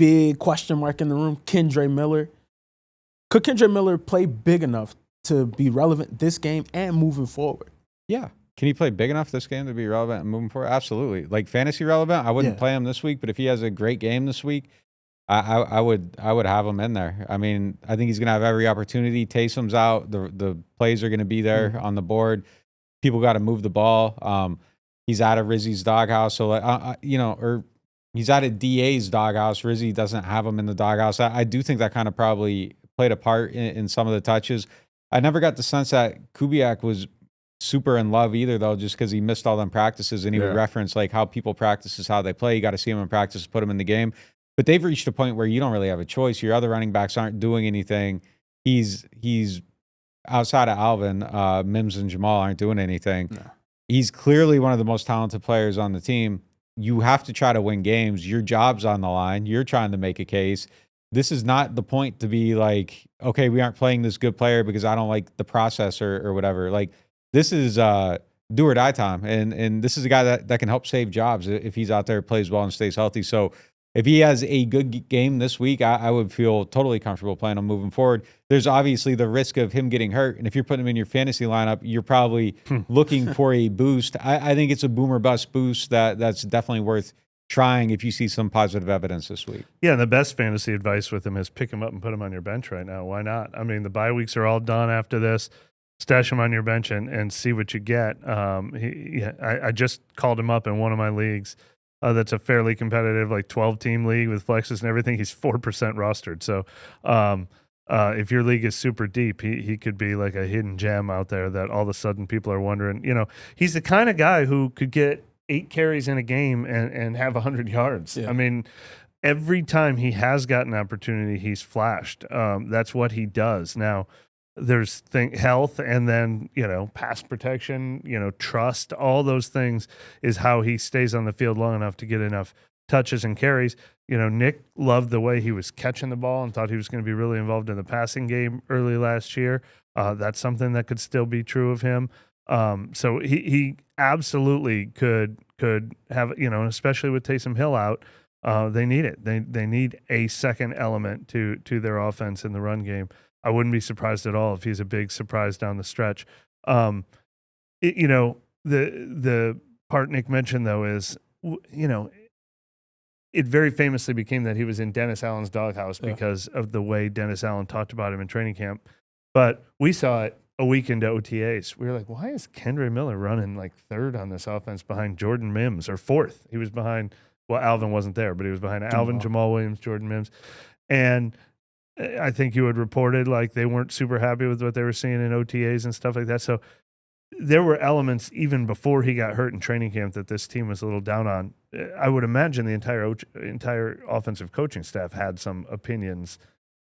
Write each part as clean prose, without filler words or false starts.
big question mark in the room, Kendre Miller. Could Kendre Miller play big enough to be relevant this game and moving forward? Yeah. Can he play big enough this game to be relevant and moving forward? Absolutely. Like fantasy relevant, I wouldn't play him this week, but if he has a great game this week, I would have him in there. I mean, I think he's going to have every opportunity. Taysom's out. The plays are going to be there on the board. People got to move the ball. He's out of Rizzy's doghouse, so or he's out of DA's doghouse. Rizzy doesn't have him in the doghouse. I do think that kind of probably played a part in some of the touches. I never got the sense that Kubiak was super in love either, though, just because he missed all them practices, and he would reference like how people practice is how they play. You got to see him in practice, put him in the game. But they've reached a point where you don't really have a choice. Your other running backs aren't doing anything. He's outside of Alvin, Mims and Jamal aren't doing anything. No. He's clearly one of the most talented players on the team. You have to try to win games. Your job's on the line. You're trying to make a case. This is not the point to be like, okay, we aren't playing this good player because I don't like the process or whatever. Like, this is do or die time. And this is a guy that can help save jobs if he's out there, plays well, and stays healthy. So if he has a good game this week, I would feel totally comfortable playing him moving forward. There's obviously the risk of him getting hurt. And if you're putting him in your fantasy lineup, you're probably looking for a boost. I think it's a boom or bust boost that's definitely worth trying if you see some positive evidence this week. Yeah, and the best fantasy advice with him is pick him up and put him on your bench right now. Why not? I mean, the bye weeks are all done after this. Stash him on your bench and see what you get. I just called him up in one of my leagues. That's a fairly competitive, like 12-team league with flexes and everything. He's 4% rostered. So if your league is super deep, he could be like a hidden gem out there that all of a sudden people are wondering. You know, he's the kind of guy who could get 8 carries in a game and have 100 yards. Yeah. I mean, every time he has gotten an opportunity, he's flashed. That's what he does. Now, there's health and then, pass protection, trust, all those things is how he stays on the field long enough to get enough touches and carries. Nick loved the way he was catching the ball and thought he was going to be really involved in the passing game early last year. That's something that could still be true of him. So he absolutely could have, especially with Taysom Hill out, they need it. They need a second element to their offense in the run game. I wouldn't be surprised at all if he's a big surprise down the stretch. The part Nick mentioned, though, is, it very famously became that he was in Dennis Allen's doghouse because of the way Dennis Allen talked about him in training camp. But we saw it a week into OTAs. We were like, why is Kendre Miller running like third on this offense behind Jordan Mims, or fourth? He was behind, Alvin wasn't there, but he was behind Alvin, Jamal Williams, Jordan Mims. And I think you had reported like they weren't super happy with what they were seeing in OTAs and stuff like that. So there were elements even before he got hurt in training camp that this team was a little down on. I would imagine the entire offensive coaching staff had some opinions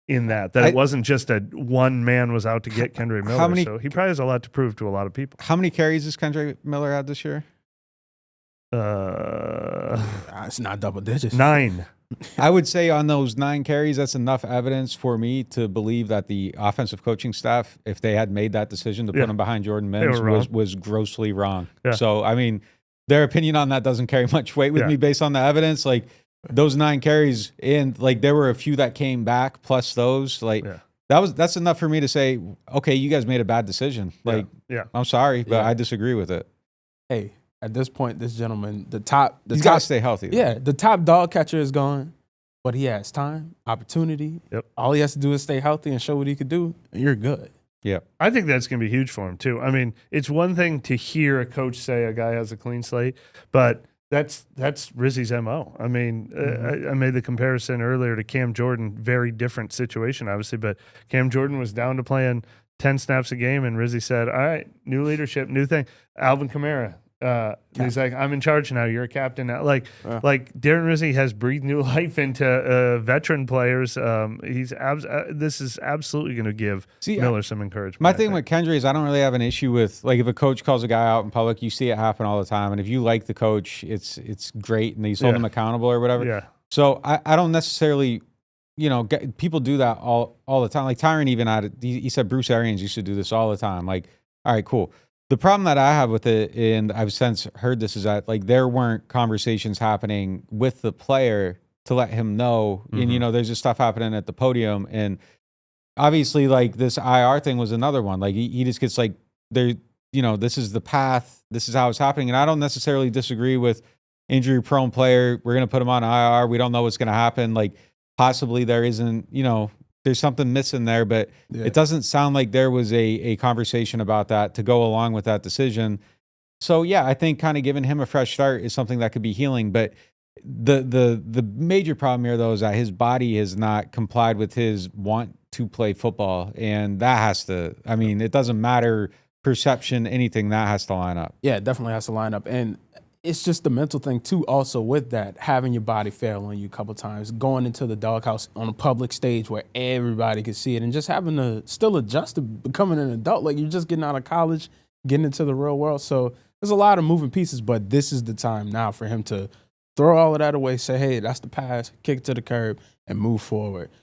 in that it wasn't just one man was out to get Kendre Miller. So he probably has a lot to prove to a lot of people. How many carries has Kendre Miller had this year? It's not double digits. 9. I would say on those 9 carries, that's enough evidence for me to believe that the offensive coaching staff, if they had made that decision to put him behind Jordan Mims, was grossly wrong. Yeah. So, I mean, their opinion on that doesn't carry much weight with me based on the evidence. Like, those 9 carries, and like there were a few that came back plus those. Like, that's enough for me to say, okay, you guys made a bad decision. Like, I'm sorry, but I disagree with it. Hey. At this point, this gentleman, he's got to stay healthy. Though. Yeah, the top dog catcher is gone, but he has time, opportunity. Yep. All he has to do is stay healthy and show what he could do, and you're good. Yeah. I think that's going to be huge for him, too. I mean, it's one thing to hear a coach say a guy has a clean slate, but that's Rizzy's MO. I mean, I made the comparison earlier to Cam Jordan, very different situation, obviously, but Cam Jordan was down to playing 10 snaps a game, and Rizzy said, all right, new leadership, new thing. Alvin Kamara. He's like, I'm in charge now. You're a captain now. Like Darren Rizzi has breathed new life into veteran players. This is absolutely going to give Miller some encouragement. My thing with Kendre is I don't really have an issue with, like, if a coach calls a guy out in public, you see it happen all the time. And if you like the coach, it's great, and he's holding him accountable or whatever. Yeah. So I don't necessarily, people do that all the time. Like Tyron even had it. He said Bruce Arians used to do this all the time. Like, all right, cool. The problem that I have with it, and I've since heard this, is that like there weren't conversations happening with the player to let him know. Mm-hmm. And, you know, there's just stuff happening at the podium. And obviously, like, this IR thing was another one. Like, he just gets like, there, you know, this is the path. This is how it's happening. And I don't necessarily disagree with injury-prone player. We're going to put him on IR. We don't know what's going to happen. Like, possibly there isn't, you know, there's something missing there, but it doesn't sound like there was a conversation about that to go along with that decision. So, yeah, I think kind of giving him a fresh start is something that could be healing. But the major problem here, though, is that his body has not complied with his want to play football. And that has to, I mean, it doesn't matter perception, anything, that has to line up. Yeah, it definitely has to line up. And it's just the mental thing, too, also with that, having your body fail on you a couple times, going into the doghouse on a public stage where everybody can see it, and just having to still adjust to becoming an adult. Like, you're just getting out of college, getting into the real world. So there's a lot of moving pieces, but this is the time now for him to throw all of that away, say, hey, that's the past, kick it to the curb, and move forward.